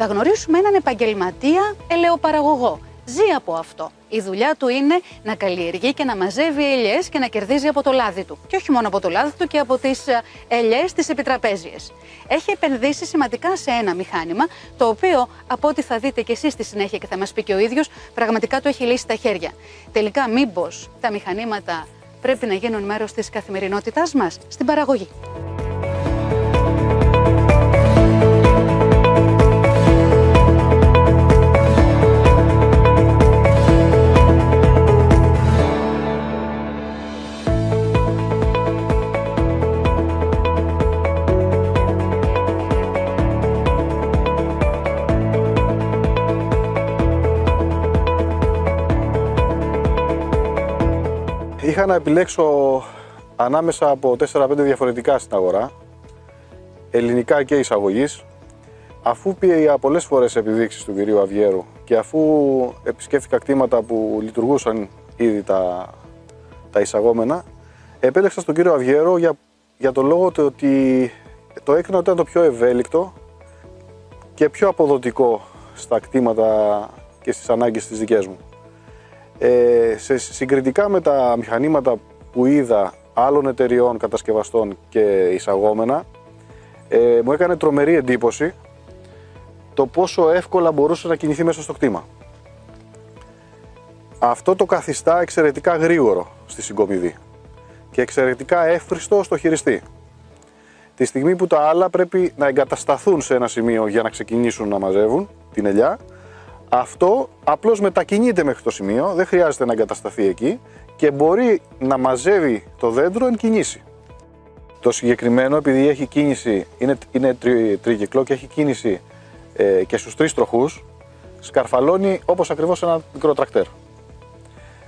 Θα γνωρίσουμε έναν επαγγελματία ελαιοπαραγωγό. Ζει από αυτό. Η δουλειά του είναι να καλλιεργεί και να μαζεύει ελιές και να κερδίζει από το λάδι του. Και όχι μόνο από το λάδι του, και από τις ελιές τις επιτραπέζιες. Έχει επενδύσει σημαντικά σε ένα μηχάνημα, το οποίο, από ό,τι θα δείτε και εσείς στη συνέχεια και θα μας πει και ο ίδιος, πραγματικά του έχει λύσει τα χέρια. Τελικά, μήπως τα μηχανήματα πρέπει να γίνουν μέρος της καθημερινότητάς μας στην παραγωγή? Είχα να επιλέξω ανάμεσα από 4-5 διαφορετικά στην αγορά, ελληνικά και εισαγωγής. Αφού πήγα πολλές φορές επιδείξεις του κυρίου Αβιέρου και αφού επισκέφθηκα κτήματα που λειτουργούσαν ήδη τα εισαγόμενα, επέλεξα στον κύριο Αβιέρο για το λόγο ότι το έκρινα ότι ήταν το πιο ευέλικτο και πιο αποδοτικό στα κτήματα και στις ανάγκες της δικές μου. Συγκριτικά με τα μηχανήματα που είδα άλλων εταιριών, κατασκευαστών και εισαγόμενα, μου έκανε τρομερή εντύπωση το πόσο εύκολα μπορούσε να κινηθεί μέσα στο κτήμα. Αυτό το καθιστά εξαιρετικά γρήγορο στη συγκομιδή και εξαιρετικά εύχριστο στο χειριστή. Τη στιγμή που τα άλλα πρέπει να εγκατασταθούν σε ένα σημείο για να ξεκινήσουν να μαζεύουν την ελιά, αυτό απλώς μετακινείται μέχρι το σημείο, δεν χρειάζεται να εγκατασταθεί εκεί και μπορεί να μαζεύει το δέντρο εν κινήσει. Το συγκεκριμένο, επειδή έχει κίνηση, είναι τρίκυκλο και έχει κίνηση και στους 3 τροχούς, σκαρφαλώνει όπως ακριβώς ένα μικρό τρακτέρ.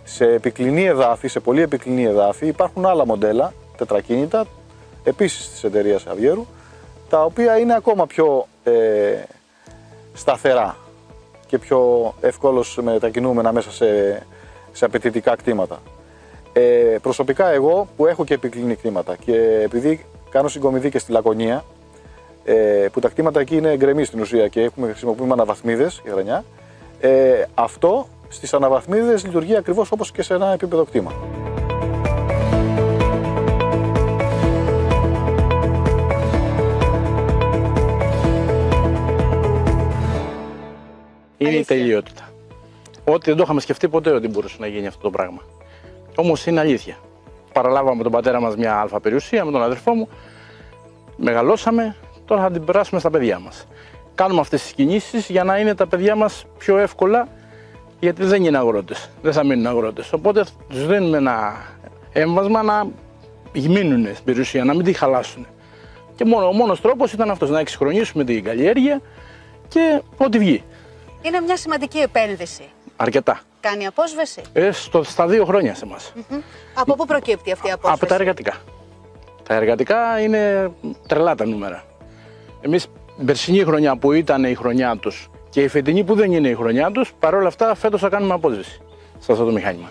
Σε επικληνή εδάφη, σε πολύ επικληνή εδάφη, υπάρχουν άλλα μοντέλα, τετρακίνητα, επίσης της εταιρείας Αβιέρου, τα οποία είναι ακόμα πιο σταθερά και πιο ευκόλως μετακινούμενα μέσα σε απαιτητικά κτήματα. Προσωπικά εγώ που έχω και επικληνή κτήματα και επειδή κάνω συγκομιδή και στη Λακωνία, που τα κτήματα εκεί είναι γκρεμή στην ουσία και χρησιμοποιούμε αναβαθμίδες για γρανιά, αυτό στις αναβαθμίδες λειτουργεί ακριβώς όπως και σε ένα επίπεδο κτήμα. Είναι η τελειότητα. Ότι δεν το είχαμε σκεφτεί ποτέ ότι μπορούσε να γίνει αυτό το πράγμα. Όμως είναι αλήθεια. Παραλάβαμε τον πατέρα μας μια αλφα περιουσία με τον αδερφό μου, μεγαλώσαμε, τώρα θα την περάσουμε στα παιδιά μας. Κάνουμε αυτές τις κινήσεις για να είναι τα παιδιά μας πιο εύκολα, γιατί δεν είναι αγρότες, δεν θα μείνουν αγρότες. Οπότε τους δίνουμε ένα έμβασμα να μείνουν στην περιουσία, να μην τη χαλάσουν. Και ο μόνος τρόπος ήταν αυτός, να εξυγχρονίσουμε την καλλιέργεια και ό,τι βγει. Είναι μια σημαντική επένδυση. Αρκετά. Κάνει απόσβεση. Στα 2 χρόνια σε εμάς. Από πού προκύπτει αυτή η απόσβεση? Από τα εργατικά. Τα εργατικά είναι τρελά τα νούμερα. Εμείς την περσινή χρονιά που ήταν η χρονιά τους και η φετινή που δεν είναι η χρονιά τους, παρόλα αυτά φέτος θα κάνουμε απόσβεση σε αυτό το μηχάνημα.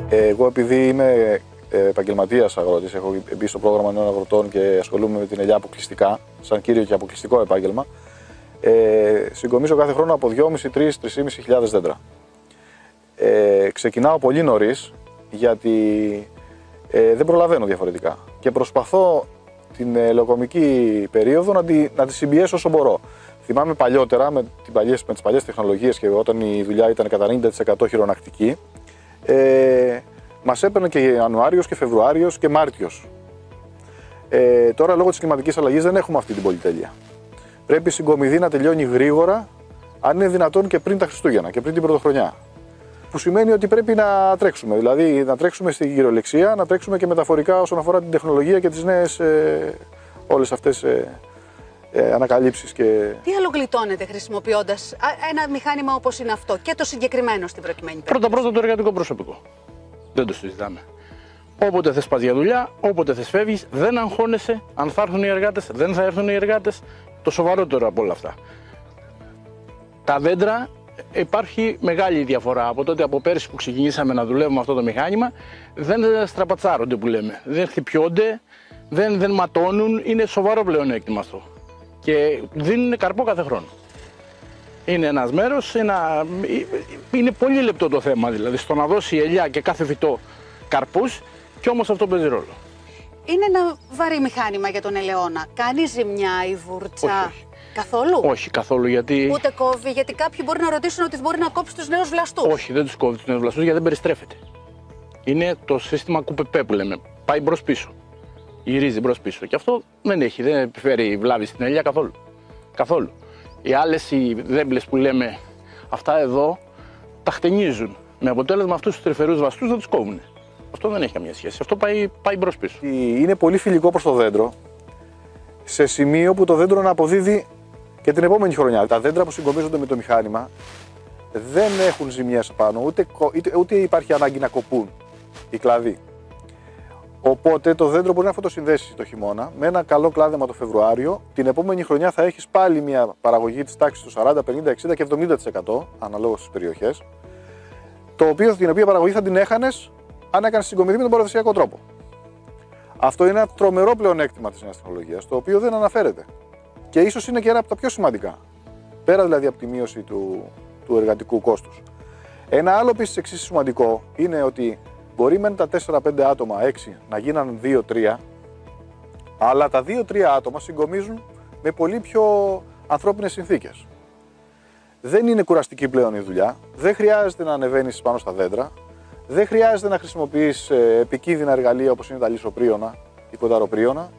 Εγώ επειδή είμαι επαγγελματίας αγρότης, έχω μπει στο πρόγραμμα νέων αγροτών και ασχολούμαι με την ελιά αποκλειστικά, σαν κύριο και αποκλειστικό επάγγελμα, συγκομίζω κάθε χρόνο από 2.500–3.500 δέντρα. Ξεκινάω πολύ νωρίς γιατί δεν προλαβαίνω διαφορετικά και προσπαθώ την ελαιοκομική περίοδο να τη συμπιέσω όσο μπορώ. Θυμάμαι παλιότερα με τις παλιές τεχνολογίες και όταν η δουλειά ήταν κατά 90% χειρονακτική, μας έπαιρνε και Ιανουάριος και Φεβρουάριος και Μάρτιος. Τώρα λόγω της κλιματικής αλλαγής δεν έχουμε αυτή την πολυτέλεια. Πρέπει η συγκομιδή να τελειώνει γρήγορα, αν είναι δυνατόν και πριν τα Χριστούγεννα και πριν την Πρωτοχρονιά. Που σημαίνει ότι πρέπει να τρέξουμε, δηλαδή να τρέξουμε στην κυριολεξία, να τρέξουμε και μεταφορικά όσον αφορά την τεχνολογία και τις νέες όλες αυτές ανακαλύψεις. Τι άλλο γλιτώνετε χρησιμοποιώντας ένα μηχάνημα όπως είναι αυτό και το συγκεκριμένο στην προκειμένη περίπτωση? Πρώτα το εργατικό προσωπικό. Δεν το συζητάμε. Όποτε θες πας για δουλειά, όποτε θες φεύγεις, δεν αγχώνεσαι αν θα έρθουν οι εργάτες, δεν θα έρθουν οι εργάτες. Το σοβαρότερο από όλα αυτά. Τα δέντρα, υπάρχει μεγάλη διαφορά από τότε από πέρσι που ξεκινήσαμε να δουλεύουμε αυτό το μηχάνημα. Δεν στραπατσάρονται που λέμε, δεν χτυπιώνται, δεν ματώνουν, είναι σοβαρό πλεονέκτημα αυτό. και δίνουν καρπό κάθε χρόνο. Είναι ένας μέρος, είναι πολύ λεπτό το θέμα, δηλαδή στο να δώσει η ελιά και κάθε φυτό καρπούς, και όμως αυτό παίζει ρόλο. Είναι ένα βαρύ μηχάνημα για τον ελαιόνα. Κάνει ζημιά η βούρτσα? Όχι. Καθόλου? Όχι καθόλου, γιατί... Ούτε κόβει, γιατί κάποιοι μπορεί να ρωτήσουν ότι μπορεί να κόψει τους νέους βλαστούς. Όχι, δεν τους κόβει τους νέους βλαστούς, γιατί δεν περιστρέφεται. Είναι το σύστημα κουπεπέ που λέμε, πάει μπρος-πίσω. Γυρίζει μπρος-πίσω. Και αυτό δεν επιφέρει βλάβη στην ελιά καθόλου. Καθόλου. Οι άλλες οι δέμπλες που λέμε, αυτά εδώ τα χτενίζουν. Με αποτέλεσμα αυτούς τους τρυφερούς βαστούς να τους κόβουν. Αυτό δεν έχει καμία σχέση. Αυτό πάει μπρος-πίσω. Είναι πολύ φιλικό προς το δέντρο, σε σημείο που το δέντρο να αποδίδει και την επόμενη χρονιά. Τα δέντρα που συγκομίζονται με το μηχάνημα δεν έχουν ζημιές πάνω, ούτε υπάρχει ανάγκη να κοπούν οι κλαδοί. Οπότε το δέντρο μπορεί να φωτοσυνδέσει το χειμώνα με ένα καλό κλάδεμα το Φεβρουάριο. Την επόμενη χρονιά θα έχεις πάλι μια παραγωγή της τάξης του 40, 50, 60 και 70% αναλόγως στις περιοχές. Την οποία παραγωγή θα την έχανες αν έκανες συγκομιδή με τον παραδοσιακό τρόπο. Αυτό είναι ένα τρομερό πλεονέκτημα της νέας τεχνολογίας, το οποίο δεν αναφέρεται. Και ίσως είναι και ένα από τα πιο σημαντικά. Πέρα δηλαδή από τη μείωση του εργατικού κόστους. Ένα άλλο επίσης εξής σημαντικό είναι ότι μπορεί μεν τα 4-5 άτομα, 6 να γίναν 2-3, αλλά τα 2-3 άτομα συγκομίζουν με πολύ πιο ανθρώπινες συνθήκες. Δεν είναι κουραστική πλέον η δουλειά, δεν χρειάζεται να ανεβαίνεις πάνω στα δέντρα, δεν χρειάζεται να χρησιμοποιείς επικίνδυνα εργαλεία όπως είναι τα λισοπρίωνα ή κονταροπρίωνα,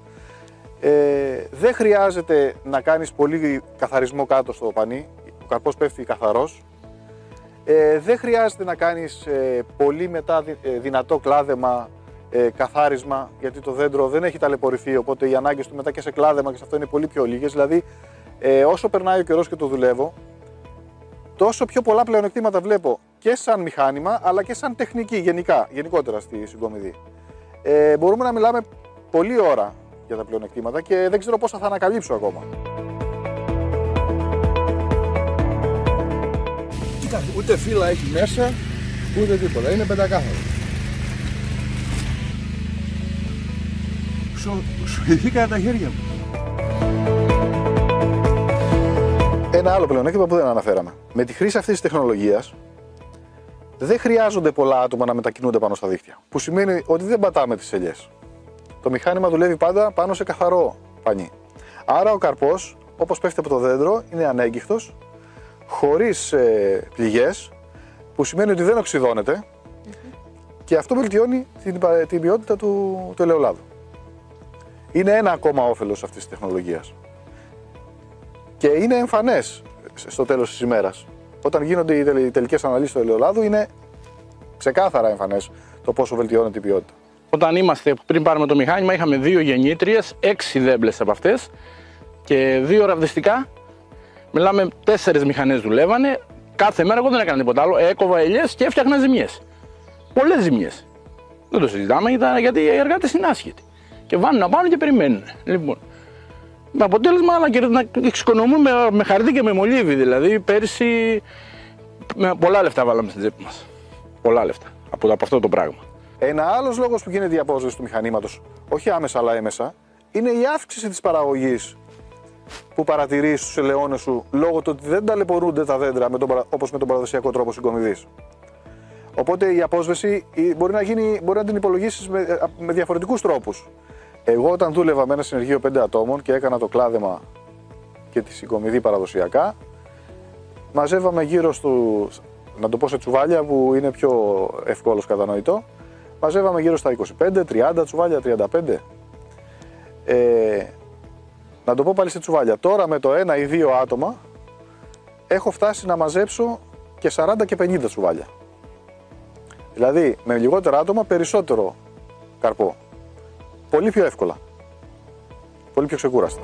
δεν χρειάζεται να κάνεις πολύ καθαρισμό κάτω στο πανί, ο καρπός πέφτει καθαρός. Δεν χρειάζεται να κάνεις πολύ μετά δυνατό κλάδεμα, καθάρισμα, γιατί το δέντρο δεν έχει ταλαιπωρηθεί, οπότε οι ανάγκες του μετά και σε κλάδεμα και σε αυτό είναι πολύ πιο λίγες. Δηλαδή, όσο περνάει ο καιρός και το δουλεύω, τόσο πιο πολλά πλεονεκτήματα βλέπω και σαν μηχάνημα, αλλά και σαν τεχνική γενικότερα στη συγκομιδή. Μπορούμε να μιλάμε πολλή ώρα για τα πλεονεκτήματα και δεν ξέρω πόσα θα ανακαλύψω ακόμα. Ούτε φύλλα έχει μέσα, ούτε τίποτα. Είναι πεντακάθαρο. Σουηθήκανε τα χέρια μου. Ένα άλλο πλεονέκτημα που δεν αναφέραμε. Με τη χρήση αυτής της τεχνολογίας δεν χρειάζονται πολλά άτομα να μετακινούνται πάνω στα δίχτυα. Που σημαίνει ότι δεν πατάμε τις ελιές. Το μηχάνημα δουλεύει πάντα πάνω σε καθαρό πανί. Άρα ο καρπός, όπως πέφτει από το δέντρο, είναι ανέγκυχτος, χωρίς πληγές, που σημαίνει ότι δεν οξυδώνεται και αυτό βελτιώνει την ποιότητα του ελαιολάδου. Είναι ένα ακόμα όφελος αυτής της τεχνολογίας. Και είναι εμφανές στο τέλος της ημέρας. Όταν γίνονται οι τελικές αναλύσεις του ελαιολάδου, είναι ξεκάθαρα εμφανές το πόσο βελτιώνει την ποιότητα. Όταν πριν πάρουμε το μηχάνημα, είχαμε 2 γεννήτριες, 6 δέμπλες από αυτές και 2 ραβδιστικά. Μιλάμε 4 μηχανές δουλεύανε. Κάθε μέρα εγώ δεν έκανα τίποτα άλλο. Έκοβα ελιές και έφτιαχνα ζημιές. Πολλές ζημιές. Δεν το συζητάμε γιατί οι εργάτες είναι άσχετοι. Και βάνουν να πάνε και περιμένουν. Λοιπόν, με αποτέλεσμα να εξοικονομούμε με χαρτί και με μολύβι. Δηλαδή πέρσι πολλά λεφτά βάλαμε στην τσέπη μας. Πολλά λεφτά από αυτό το πράγμα. Ένα άλλος λόγος που γίνεται η απόσβεση του μηχανήματος, όχι άμεσα αλλά έμεσα, είναι η αύξηση της παραγωγής που παρατηρείς στους ελαιώνες σου λόγω του ότι δεν ταλαιπωρούνται τα δέντρα όπως με τον παραδοσιακό τρόπο συγκομιδής. Οπότε η απόσβεση μπορεί να την υπολογίσεις με διαφορετικούς τρόπους. Εγώ όταν δούλευα με ένα συνεργείο 5 ατόμων και έκανα το κλάδεμα και τη συγκομιδή παραδοσιακά, μαζεύαμε γύρω να το πω σε τσουβάλια που είναι πιο εύκολος κατανοητό, μαζεύαμε γύρω στα 25-30 τσουβάλια, 35. Να το πω πάλι σε τσουβάλια. Τώρα με το 1 ή 2 άτομα έχω φτάσει να μαζέψω και 40 και 50 τσουβάλια. Δηλαδή με λιγότερα άτομα περισσότερο καρπό. Πολύ πιο εύκολα. Πολύ πιο ξεκούραστα.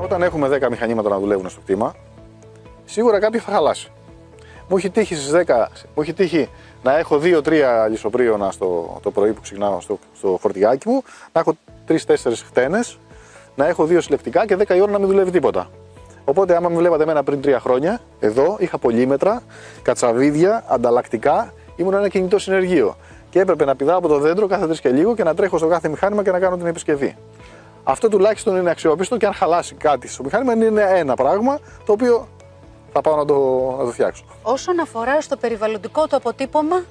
Όταν έχουμε 10 μηχανήματα να δουλεύουν στο κτήμα, σίγουρα κάποιο θα χαλάσει. Μου έχει τύχει στις 10, μου έχει τύχει να έχω 2-3 λισοπρίωνα το πρωί που ξεκινάω στο φορτηγάκι μου, να έχω 3-4 χτένες, να έχω 2 συλλεκτικά και 10 η ώρα να μην δουλεύει τίποτα. Οπότε, άμα με βλέπατε εμένα πριν 3 χρόνια, εδώ είχα πολύμετρα, κατσαβίδια, ανταλλακτικά, ήμουν ένα κινητό συνεργείο. και έπρεπε να πηδάω από το δέντρο κάθε 3 και λίγο και να τρέχω στο κάθε μηχάνημα και να κάνω την επισκευή. Αυτό τουλάχιστον είναι αξιόπιστο και αν χαλάσει κάτι στο μηχάνημα είναι ένα πράγμα το οποίο θα πάω να το φτιάξω. Όσον αφορά στο περιβαλλοντικό του αποτύπωμα.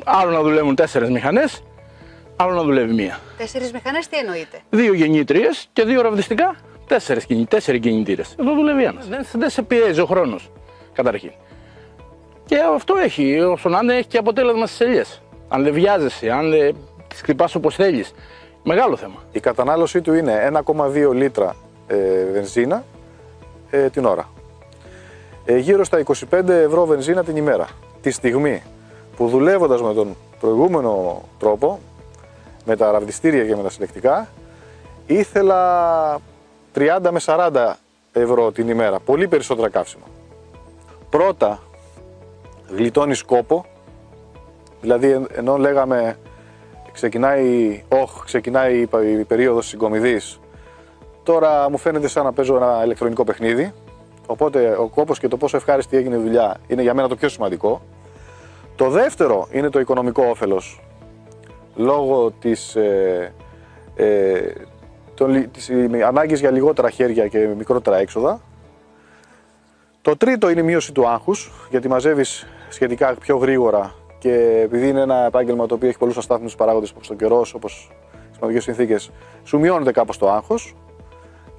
Άλλο να δουλεύουν 4 μηχανές, άλλο να δουλεύει μία. 4 μηχανές, τι εννοείτε? 2 γεννήτριες και 2 ραβδιστικά, 4 κινητήρες. Εδώ δουλεύει ένας. Δεν σε πιέζει ο χρόνος, καταρχήν. Και αυτό έχει, όσο να είναι, έχει και αποτέλεσμα στις ελιές. Αν δεν βιάζεσαι, αν δεν τις χτυπάς όπως θέλεις. Μεγάλο θέμα. Η κατανάλωσή του είναι 1,2 λίτρα βενζίνα την ώρα. Γύρω στα 25 ευρώ βενζίνα την ημέρα. Τη στιγμή που δουλεύοντας με τον προηγούμενο τρόπο, με τα ραβδιστήρια και με τα συλλεκτικά, ήθελα 30 με 40 ευρώ την ημέρα. Πολύ περισσότερα καύσιμα. Πρώτα γλιτώνεις κόπο, δηλαδή ενώ λέγαμε ξεκινάει η περίοδος συγκομιδής, τώρα μου φαίνεται σαν να παίζω ένα ηλεκτρονικό παιχνίδι, οπότε ο κόπος και το πόσο ευχάριστη έγινε η δουλειά είναι για μένα το πιο σημαντικό. Το δεύτερο είναι το οικονομικό όφελος, λόγω της ανάγκης για λιγότερα χέρια και μικρότερα έξοδα. Το τρίτο είναι η μείωση του άγχους, γιατί μαζεύεις σχετικά πιο γρήγορα και επειδή είναι ένα επάγγελμα το οποίο έχει πολλούς αστάθμιτους παράγοντες όπως το καιρός, όπως τις σημαντικές συνθήκες, σου μειώνεται κάπως το άγχος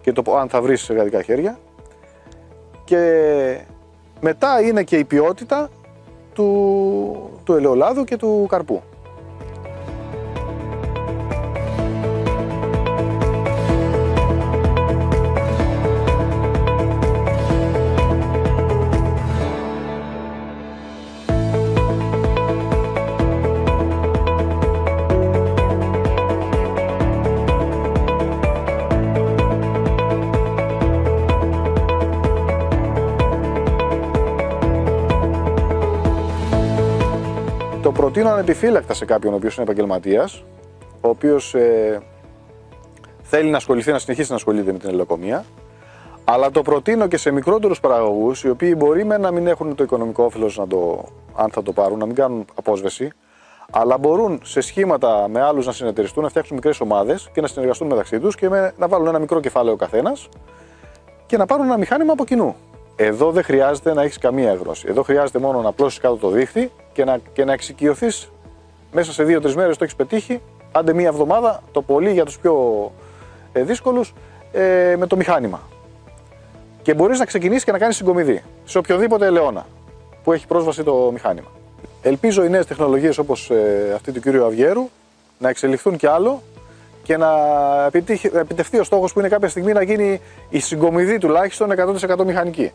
και το αν θα βρεις εργατικά χέρια. Και μετά είναι και η ποιότητα του ελαιολάδου και του καρπού. Το προτείνω ανεπιφύλακτα σε κάποιον ο οποίος είναι επαγγελματίας, ο οποίος θέλει να ασχοληθεί, να συνεχίσει να ασχολείται με την ελαιοκομεία, αλλά το προτείνω και σε μικρότερους παραγωγούς, οι οποίοι μπορεί να μην έχουν το οικονομικό όφελος αν θα το πάρουν, να μην κάνουν απόσβεση, αλλά μπορούν σε σχήματα με άλλους να συνεταιριστούν, να φτιάξουν μικρές ομάδες και να συνεργαστούν μεταξύ τους και να βάλουν ένα μικρό κεφάλαιο ο καθένας και να πάρουν ένα μηχάνημα από κοινού. Εδώ δεν χρειάζεται να έχεις καμία γνώση. Εδώ χρειάζεται μόνο να πλώσεις κάτω το δίχτυ και να εξοικειωθείς μέσα σε 2-3 μέρες το έχεις πετύχει, άντε μία εβδομάδα, το πολύ για τους πιο δύσκολους, με το μηχάνημα. Και μπορείς να ξεκινήσεις και να κάνεις συγκομιδή σε οποιοδήποτε ελαιώνα που έχει πρόσβαση το μηχάνημα. Ελπίζω οι νέες τεχνολογίες όπως αυτή του κύριου Αυγέρου να εξελιχθούν κι άλλο και να επιτευχθεί ο στόχος που είναι κάποια στιγμή να γίνει η συγκομιδή τουλάχιστον 100% μηχανική.